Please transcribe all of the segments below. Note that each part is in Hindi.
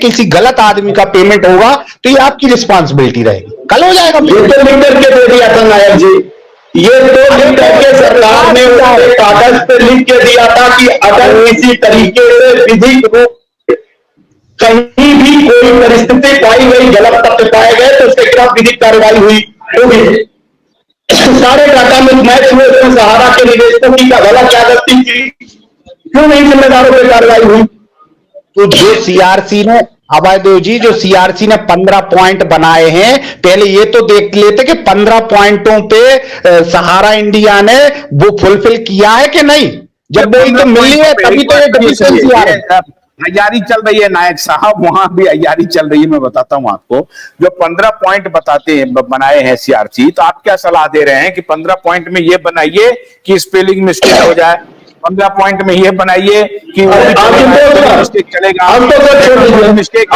किसी गलत आदमी का पेमेंट होगा तो ये आपकी रिस्पॉन्सिबिलिटी रहेगी, कल हो जाएगा। ये तो लिख करके दे दिया था नायक जी, ये तो लिख करके सरकार ने उसके कागज पे लिख के दिया था कि अगर किसी तरीके से विधिक रूप कहीं भी कोई परिस्थिति पाई गई, गलत तथ्य पाए गए तो उसके खिलाफ विधिक कार्रवाई हुई होगी। सारे डाटा में मैच हुए, उसमें सहारा के निवेशकों की भला क्या गलती थी, क्यों नहीं जिम्मेदारों पर कार्रवाई हुई? तो जो सीआरसी ने, अभयदेव जी, जो सीआरसी ने 15 पॉइंट बनाए हैं, पहले ये तो देख लेते कि 15 पॉइंटों पे सहारा इंडिया ने वो फुलफिल किया है कि नहीं। जब वो तो मिली है तभी तो ये डिफिशिएंसी आ रही है। अय्यारी चल रही है नायक साहब, वहां भी अय्यारी चल रही है। मैं बताता हूं आपको, जो 15 पॉइंट बताते हैं, बनाए हैं सीआरसी, तो आप क्या सलाह दे रहे हैं कि 15 पॉइंट में ये बनाइए कि स्पेलिंग मिस्टेक हो जाए, 15 पॉइंट में ये बनाइए कि मिस्टेक चलेगा, मिस्टेक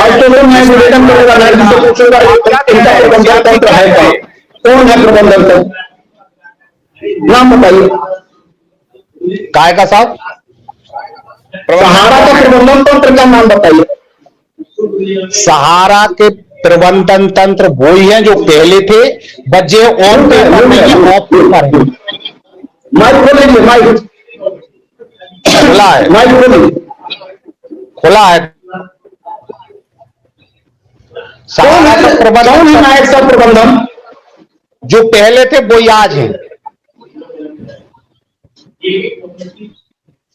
कौन है प्रबंधन? नाम बताइए काय का साहब, सहारा का प्रबंधन तंत्र का नाम बताइए। सहारा के प्रबंधन तंत्र वही है जो पहले थे, बच्चे ऑन पेपर नहीं ऑफ पेपर है। माइक खोल लीजिए, माइक खुला है, माइक खोलिए, खुला है। सहारा का प्रबंधन नायक साहब प्रबंधन जो पहले थे वही आज है,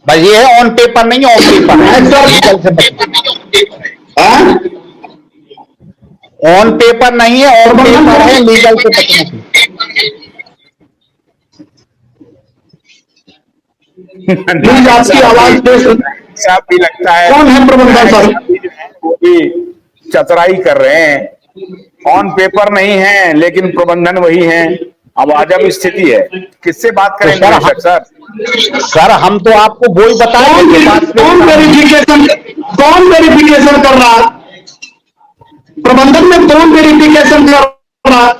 बस ये है ऑन पेपर नहीं ऑफ पेपर है। ऑन पेपर नहीं है, ऑन पेपर है, लीगल से बचने की। आपकी आवाज साहब भी लगता है कौन है प्रबंधन साहब? वो भी चतुराई कर रहे हैं, ऑन पेपर नहीं है लेकिन प्रबंधन वही है। अब अजब स्थिति है, किससे बात करेंगे सर? सर हम तो आपको वही बताएंगे। कौन वेरिफिकेशन कर रहा? प्रबंधन में कौन वेरिफिकेशन कर रहा?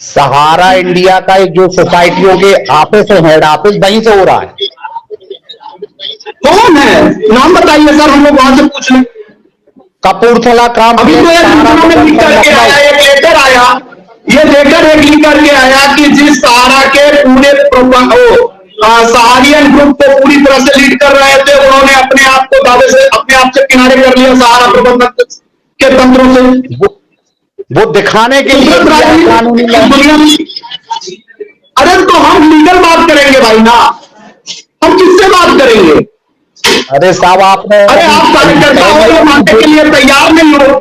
सहारा इंडिया का एक जो सोसाइटियों के ऑफिस है, हेड ऑफिस, वहीं से हो रहा है। कौन है, नाम बताइए सर, हम लोग वहां से पूछ लें। कपूरथला काम। अभी तो एक लिख करके आया, एक लेटर आया, ये लेटर एक लिख करके आया कि जिस सहारा के पूरे सहारियन ग्रुप को पूरी तरह से लीड कर रहे थे, उन्होंने अपने आप को दावे से अपने आप से किनारे कर लिया सहारा प्रबंधन के तंत्रों से। वो दिखाने के लिए कानूनी। अरे तो हम लीगल बात करेंगे भाई ना, हम किससे बात करेंगे? अरे साहब आपने, अरे आप कार्यकर्ता हो, ये मानने के लिए तैयार नहीं हो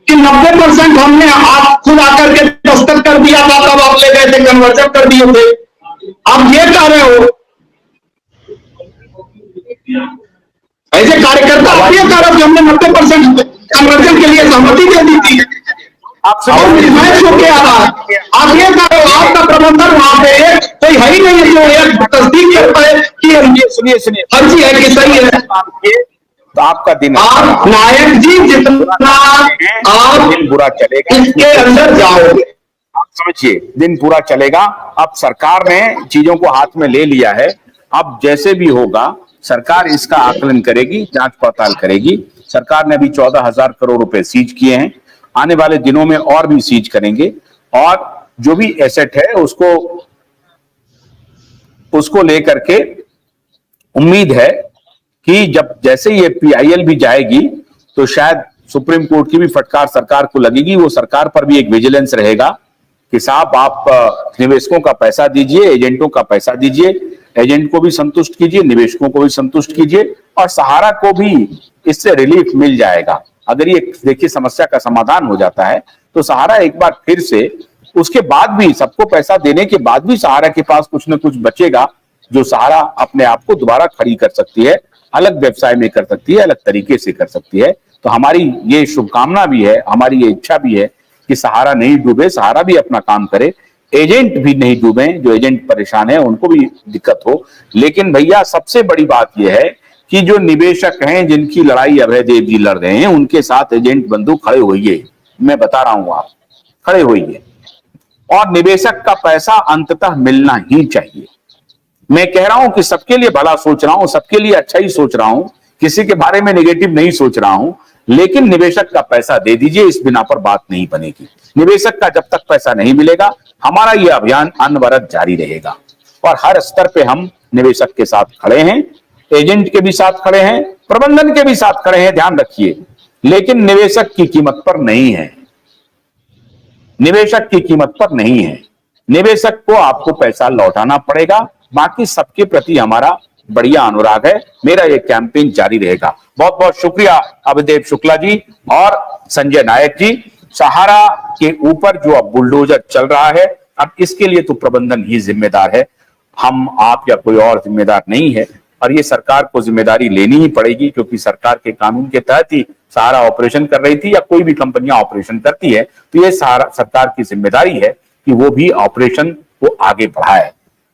कि 90% हमने आप खुद आकर के दस्तखत कर दिया था, तब आप ले गए थे, कन्वर्जन कर दिए थे। आप ये कह रहे हो ऐसे कार्यकर्ता, आप ये कह रहे हो कि हमने 90% कन्वर्जन के लिए सहमति दे दी थी। आप ये कह रहे हो आपका प्रबंधन वहां पे कोई है ही नहीं है जो एक तस्दीक करता है कि सुनिए फर्जी है कि सही है। तो आपका दिन, आप नायक जी जितना आप दिन बुरा चलेगा, इसके अंदर जाओगे, आप समझिए दिन पूरा चलेगा। अब सरकार ने चीजों को हाथ में ले लिया है, अब जैसे भी होगा सरकार इसका आकलन करेगी, जांच पड़ताल करेगी। सरकार ने अभी 14,000 करोड़ रुपए सीज किए हैं, आने वाले दिनों में और भी सीज करेंगे, और जो भी एसेट है उसको लेकर के उम्मीद है कि जब जैसे ये पीआईएल भी जाएगी तो शायद सुप्रीम कोर्ट की भी फटकार सरकार को लगेगी। वो सरकार पर भी एक विजिलेंस रहेगा कि साहब आप निवेशकों का पैसा दीजिए, एजेंटों का पैसा दीजिए, एजेंट को भी संतुष्ट कीजिए, निवेशकों को भी संतुष्ट कीजिए, और सहारा को भी इससे रिलीफ मिल जाएगा। अगर ये देखिए समस्या का समाधान हो जाता है तो सहारा एक बार फिर से, उसके बाद भी सबको पैसा देने के बाद भी सहारा के पास कुछ न कुछ बचेगा, जो सहारा अपने आप को दोबारा खड़ी कर सकती है, अलग व्यवसाय में कर सकती है, अलग तरीके से कर सकती है। तो हमारी ये शुभकामना भी है, हमारी ये इच्छा भी है कि सहारा नहीं डूबे, सहारा भी अपना काम करे, एजेंट भी नहीं डूबे, जो एजेंट परेशान है उनको भी दिक्कत हो। लेकिन भैया सबसे बड़ी बात यह है कि जो निवेशक हैं जिनकी लड़ाई अभयदेव जी लड़ रहे हैं, उनके साथ एजेंट बंधु खड़े होइए, मैं बता रहा हूं, आप खड़े होइए, और निवेशक का पैसा अंततः मिलना ही चाहिए। मैं कह रहा हूं कि सबके लिए भला सोच रहा हूं, सबके लिए अच्छा ही सोच रहा हूं, किसी के बारे में नेगेटिव नहीं सोच रहा हूं, लेकिन निवेशक का पैसा दे दीजिए, इस बिना पर बात नहीं बनेगी। निवेशक का जब तक पैसा नहीं मिलेगा, हमारा यह अभियान अनवरत जारी रहेगा और हर स्तर पे हम निवेशक के साथ खड़े हैं, एजेंट के भी साथ खड़े हैं, प्रबंधन के भी साथ खड़े हैं, ध्यान रखिए। लेकिन निवेशक की कीमत पर नहीं है, निवेशक की कीमत पर नहीं है। निवेशक को आपको पैसा लौटाना पड़ेगा। बाकी सबके प्रति हमारा बढ़िया अनुराग है। मेरा ये कैंपेन जारी रहेगा। बहुत बहुत शुक्रिया अभिदेव शुक्ला जी और संजय नायक जी। सहारा के ऊपर जो अब बुलडोजर चल रहा है, अब इसके लिए तो प्रबंधन ही जिम्मेदार है, हम आप या कोई और जिम्मेदार नहीं है। और ये सरकार को जिम्मेदारी लेनी ही पड़ेगी, क्योंकि सरकार के कानून के तहत ही सहारा ऑपरेशन कर रही थी या कोई भी कंपनियां ऑपरेशन करती है, तो ये सहारा सरकार की जिम्मेदारी है कि वो भी ऑपरेशन को आगे बढ़ाए।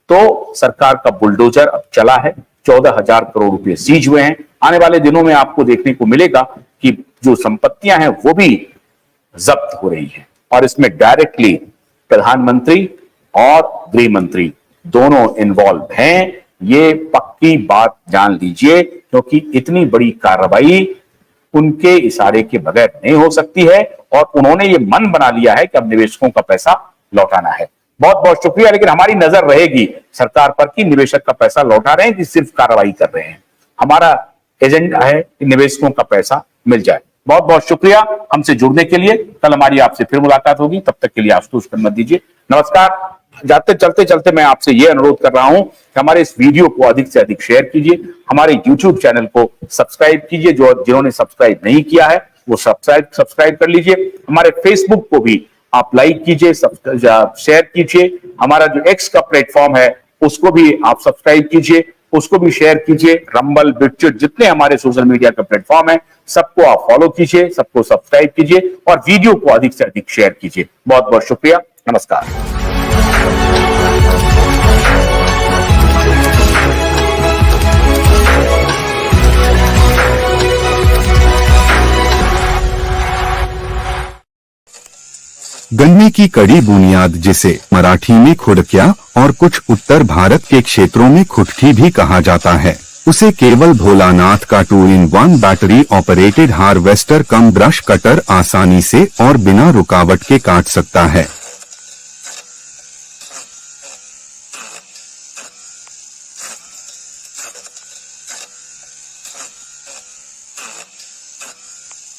तो सरकार का बुलडोजर अब चला है, 14,000 करोड़ रुपए सीज हुए हैं। आने वाले दिनों में आपको देखने को मिलेगा कि जो संपत्तियां हैं वो भी जब्त हो रही है और इसमें डायरेक्टली प्रधानमंत्री और गृह मंत्री दोनों इन्वॉल्व हैं। ये पक्की बात जान लीजिए, क्योंकि इतनी बड़ी कार्रवाई उनके इशारे के बगैर नहीं हो सकती है और उन्होंने ये मन बना लिया है कि अब निवेशकों का पैसा लौटाना है। बहुत बहुत शुक्रिया। लेकिन हमारी नजर रहेगी सरकार पर कि निवेशक का पैसा लौटा रहे हैं कि सिर्फ कार्रवाई कर रहे हैं। हमारा एजेंडा है कि निवेशकों का पैसा मिल जाए। बहुत बहुत शुक्रिया हमसे जुड़ने के लिए। कल हमारी आपसे फिर मुलाकात होगी, तब तक के लिए आशुतोष मत दीजिए। नमस्कार। जाते चलते चलते मैं आपसे यह अनुरोध कर रहा हूं कि हमारे इस वीडियो को अधिक से अधिक शेयर कीजिए, हमारे YouTube चैनल को सब्सक्राइब कीजिए, जो जिन्होंने सब्सक्राइब नहीं किया है वो सब्सक्राइब कर लीजिए। हमारे फेसबुक को भी आप लाइक कीजिए, शेयर कीजिए। हमारा जो एक्स का प्लेटफॉर्म है उसको भी आप सब्सक्राइब कीजिए, उसको भी शेयर कीजिए। रंबल, बिटचुट, जितने हमारे सोशल मीडिया का प्लेटफॉर्म है सबको आप फॉलो कीजिए, सबको सब्सक्राइब कीजिए और वीडियो को अधिक से अधिक शेयर कीजिए। बहुत बहुत शुक्रिया। नमस्कार। गन्ने की कड़ी बुनियाद, जिसे मराठी में खुडक्या और कुछ उत्तर भारत के क्षेत्रों में खुटकी भी कहा जाता है, उसे केवल भोलानाथ का 2-in-1 बैटरी ऑपरेटेड हार्वेस्टर कम ब्रश कटर आसानी से और बिना रुकावट के काट सकता है।